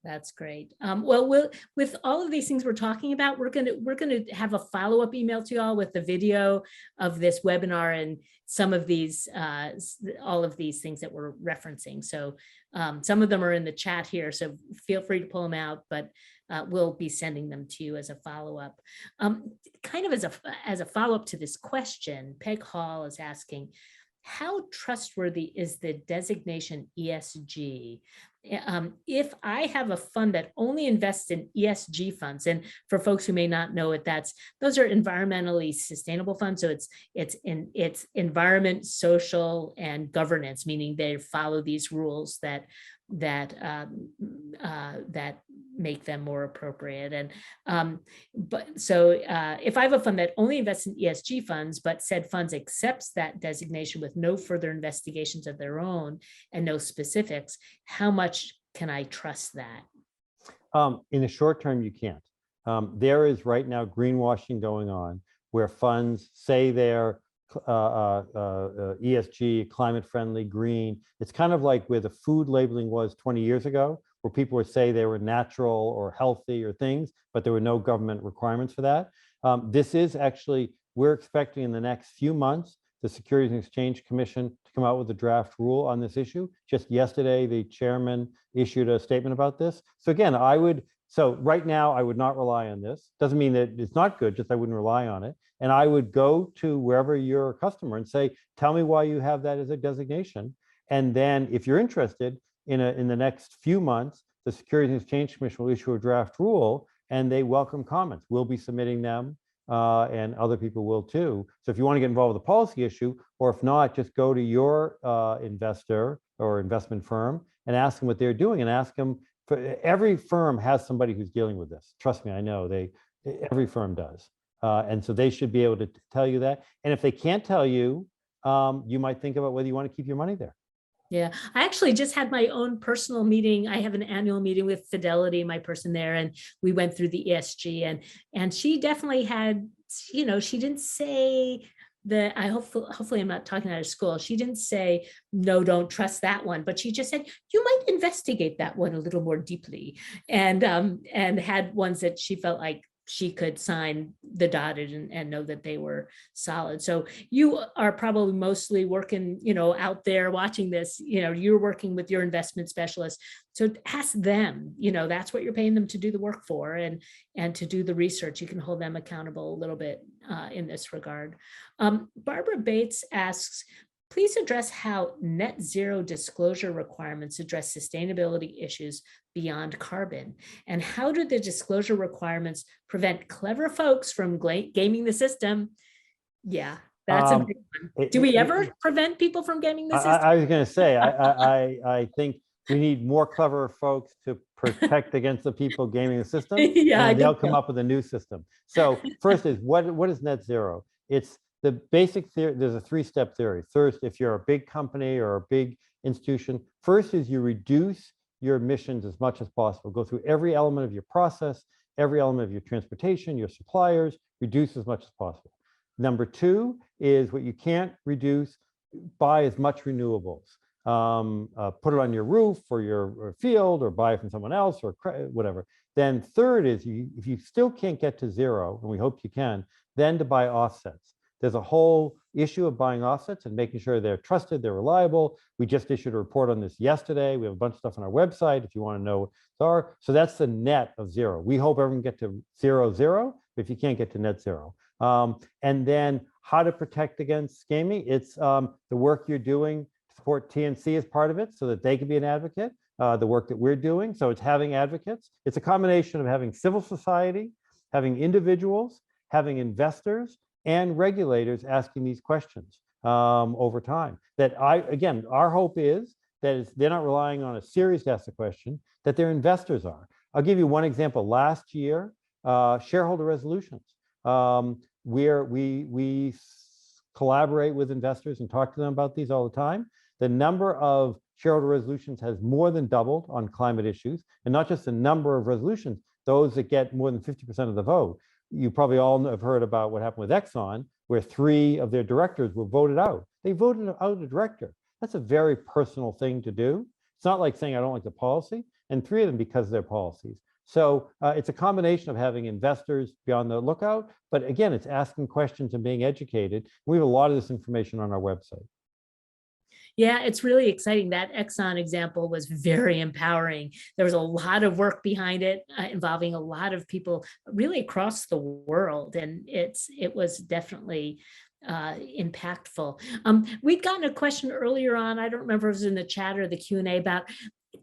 That's great. Well, with all of these things we're talking about, we're gonna have a follow-up email to you all with the video of this webinar and some of these, all of these things that we're referencing. So some of them are in the chat here, so feel free to pull them out, but we'll be sending them to you as a follow-up. Kind of as a follow-up to this question, Peg Hall is asking, how trustworthy is the designation ESG? If I have a fund that only invests in ESG funds, and for folks who may not know it, those are environmentally sustainable funds. So it's environment, social, and governance, meaning they follow these rules that make them more appropriate. And if I have a fund that only invests in ESG funds, but said funds accepts that designation with no further investigations of their own and no specifics, how much can I trust that? In the short term, you can't. There is right now greenwashing going on where funds say they're ESG, climate friendly, green. It's kind of like where the food labeling was 20 years ago, where people would say they were natural or healthy or things, but there were no government requirements for that. This is actually, we're expecting in the next few months, the Securities and Exchange Commission to come out with a draft rule on this issue. Just yesterday, the chairman issued a statement about this. So again, so right now I would not rely on this. Doesn't mean that it's not good, just I wouldn't rely on it. And I would go to wherever you're a customer and say, tell me why you have that as a designation. And then if you're interested in the next few months, the Securities and Exchange Commission will issue a draft rule and they welcome comments. We'll be submitting them, and other people will too. So if you want to get involved with the policy issue, or if not, just go to your investor or investment firm and ask them what they're doing, and ask them. Every firm has somebody who's dealing with this. Trust me, I know every firm does. And so they should be able to tell you that. And if they can't tell you, you might think about whether you want to keep your money there. Yeah, I actually just had my own personal meeting. I have an annual meeting with Fidelity, my person there, and we went through the ESG, and she definitely had, she didn't say that. Hopefully I'm not talking out of school. She didn't say, no, don't trust that one, but she just said, you might investigate that one a little more deeply, and had ones that she felt like she could sign the dotted and know that they were solid. So you are probably mostly working, out there watching this, you're working with your investment specialist. So ask them, that's what you're paying them to do the work for, and to do the research. You can hold them accountable a little bit in this regard. Barbara Bates asks, please address how net zero disclosure requirements address sustainability issues beyond carbon. And how do the disclosure requirements prevent clever folks from gaming the system? Yeah, that's a big one. Do we ever prevent people from gaming the system? I was going to say, I think we need more clever folks to protect against the people gaming the system. Yeah, and they'll come up with a new system. So first is, what is net zero? It's the basic theory. There's a three-step theory. First, if you're a big company or a big institution, first is you reduce your emissions as much as possible. Go through every element of your process, every element of your transportation, your suppliers, reduce as much as possible. Number two is, what you can't reduce, buy as much renewables. Put it on your roof or your field, or buy it from someone else, or whatever. Then third is, if you still can't get to zero, and we hope you can, then to buy offsets. There's a whole issue of buying offsets and making sure they're trusted, they're reliable. We just issued a report on this yesterday. We have a bunch of stuff on our website if you want to know what they are. So that's the net of zero. We hope everyone get to zero, if you can't get to net zero. And then how to protect against gaming. It's the work you're doing to support TNC as part of it, so that they can be an advocate, the work that we're doing. So it's having advocates. It's a combination of having civil society, having individuals, having investors, and regulators asking these questions over time. Again, our hope is that they're not relying on a Ceres to ask the question, that their investors are. I'll give you one example. Last year, shareholder resolutions, where we collaborate with investors and talk to them about these all the time. The number of shareholder resolutions has more than doubled on climate issues, and not just the number of resolutions, those that get more than 50% of the vote. You probably all have heard about what happened with Exxon, where 3 of their directors were voted out. They voted out a director. That's a very personal thing to do. It's not like saying I don't like the policy, and 3 of them because of their policies. So it's a combination of having investors be on the lookout, but again, it's asking questions and being educated. We have a lot of this information on our website. Yeah, it's really exciting. That Exxon example was very empowering. There was a lot of work behind it, involving a lot of people really across the world. And it was definitely impactful. We'd gotten a question earlier on, I don't remember if it was in the chat or the Q&A, about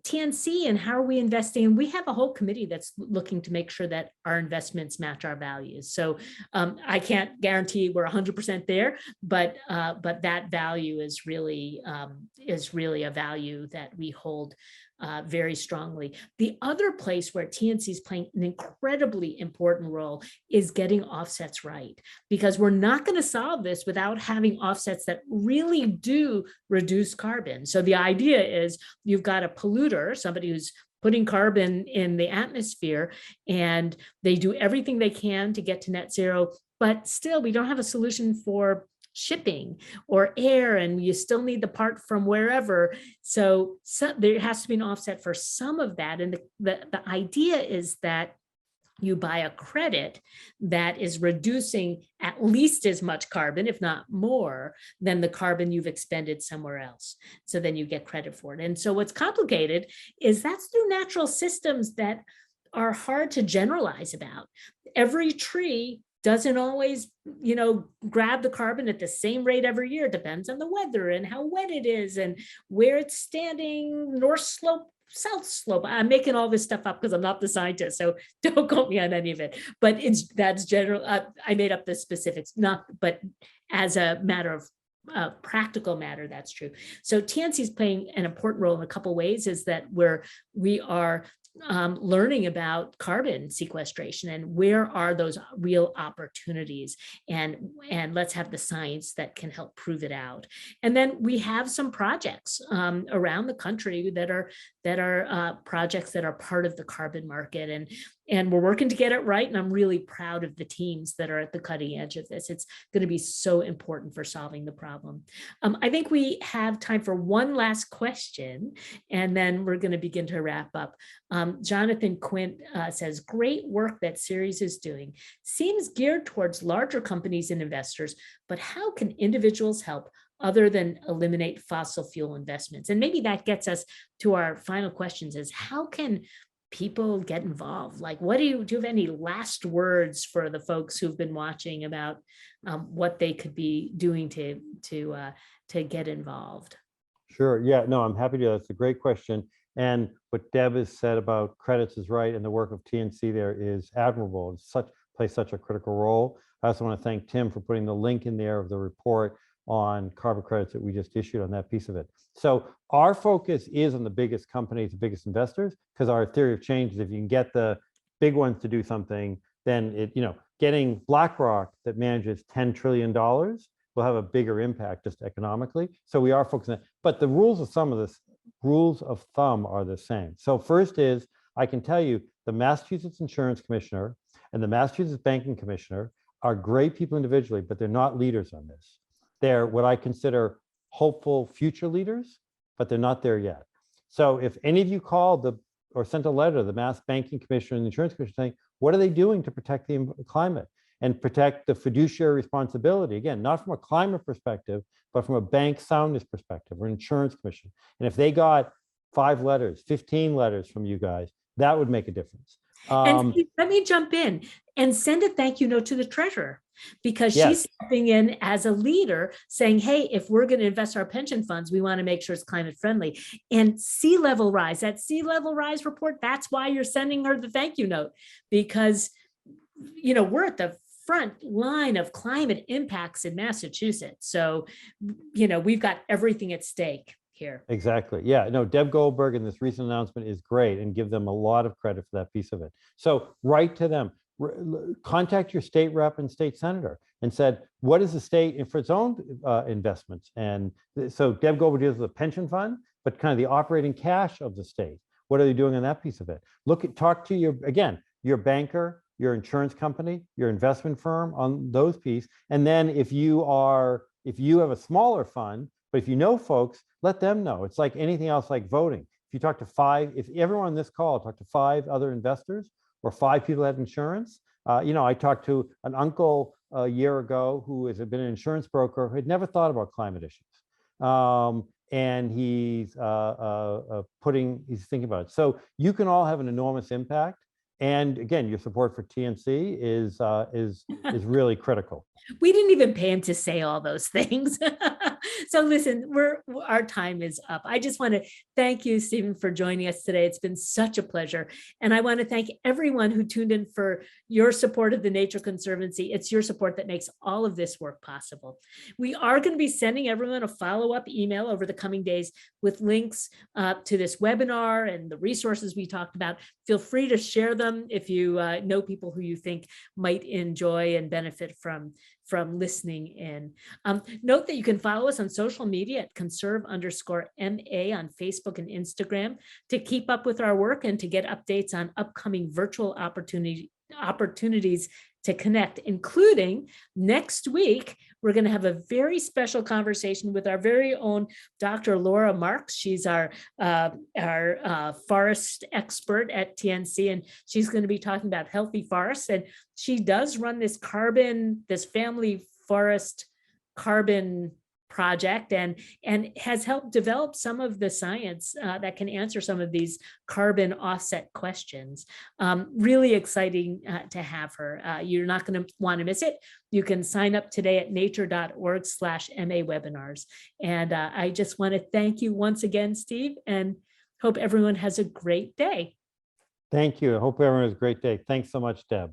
TNC and how are we investing. And we have a whole committee that's looking to make sure that our investments match our values. So I can't guarantee we're 100% there, but that value is really a value that we hold very strongly. The other place where TNC is playing an incredibly important role is getting offsets right, because we're not going to solve this without having offsets that really do reduce carbon. So the idea is, you've got a polluter, somebody who's putting carbon in the atmosphere, and they do everything they can to get to net zero, but still we don't have a solution for shipping or air, and you still need the part from wherever. So there has to be an offset for some of that. And the idea is that you buy a credit that is reducing at least as much carbon, if not more, than the carbon you've expended somewhere else. So then you get credit for it. And so what's complicated is that's through natural systems that are hard to generalize about. Every tree doesn't always, grab the carbon at the same rate every year. It depends on the weather and how wet it is and where it's standing, north slope south slope. I'm making all this stuff up because I'm not the scientist, so don't quote me on any of it. But that's general. I made up the specifics, but as a matter of practical matter, that's true. So TNC is playing an important role in a couple ways. Is that we are learning about carbon sequestration and where are those real opportunities, and let's have the science that can help prove it out. And then we have some projects around the country that are projects that are part of the carbon market, and we're working to get it right. And I'm really proud of the teams that are at the cutting edge of this. It's going to be so important for solving the problem. I think we have time for one last question, and then we're going to begin to wrap up. Jonathan Quint says, great work that Ceres is doing. Seems geared towards larger companies and investors, but how can individuals help other than eliminate fossil fuel investments? And maybe that gets us to our final questions, is how can people get involved? Like, do you have any last words for the folks who've been watching about what they could be doing to get involved? Sure. Yeah, no, I'm happy to. That's a great question. And what Deb has said about credits is right. And the work of TNC there is admirable. It plays such a critical role. I also want to thank Tim for putting the link in there of the report on carbon credits that we just issued on that piece of it. So our focus is on the biggest companies, the biggest investors, because our theory of change is if you can get the big ones to do something, then getting BlackRock that manages $10 trillion will have a bigger impact just economically. So we are focusing on, but the rules of thumb are the same. So first is, I can tell you, the Massachusetts Insurance Commissioner and the Massachusetts Banking Commissioner are great people individually, but they're not leaders on this. They're what I consider hopeful future leaders, but they're not there yet. So if any of you called or sent a letter to the Mass Banking Commissioner and the Insurance Commissioner saying, what are they doing to protect the climate and protect the fiduciary responsibility? Again, not from a climate perspective, but from a bank soundness perspective or insurance commission. And if they got 5 letters, 15 letters from you guys, that would make a difference. And let me jump in and send a thank you note to the treasurer, because Yes. she's stepping in as a leader saying, hey, if we're going to invest our pension funds, we want to make sure it's climate friendly. And sea level rise, that sea level rise report, that's why you're sending her the thank you note, because we're at the front line of climate impacts in Massachusetts. So, we've got everything at stake here. Exactly. Yeah, no, Deb Goldberg and this recent announcement is great, and give them a lot of credit for that piece of it. So write to them, contact your state rep and state senator and said, what is the state for its own investments? And so Deb Goldberg deals with the pension fund, but kind of the operating cash of the state. What are they doing on that piece of it? Talk to your banker, your insurance company, your investment firm on those pieces. And then if you have a smaller fund, but if you know folks, let them know. It's like anything else, like voting. If you talk to if everyone on this call talked to 5 other investors or 5 people that have insurance, I talked to an uncle a year ago who has been an insurance broker who had never thought about climate issues. And he's thinking about it. So you can all have an enormous impact. And again, your support for TNC is really critical. We didn't even pay him to say all those things. So listen, our time is up. I just want to thank you, Stephen, for joining us today. It's been such a pleasure. And I want to thank everyone who tuned in for your support of the Nature Conservancy. It's your support that makes all of this work possible. We are going to be sending everyone a follow-up email over the coming days with links to this webinar and the resources we talked about. Feel free to share them if you know people who you think might enjoy and benefit from listening in. Note that you can follow us on social media at conserve_MA on Facebook and Instagram to keep up with our work and to get updates on upcoming virtual opportunities to connect, including next week. We're going to have a very special conversation with our very own Dr. Laura Marks. She's our forest expert at TNC, and she's going to be talking about healthy forests. And she does run this family forest carbon project, and has helped develop some of the science that can answer some of these carbon offset questions. Really exciting to have her. You're not going to want to miss it. You can sign up today at nature.org/MA webinars. And I just want to thank you once again, Steve, and Hope everyone has a great day. Thank you. I hope everyone has a great day. Thanks so much, Deb.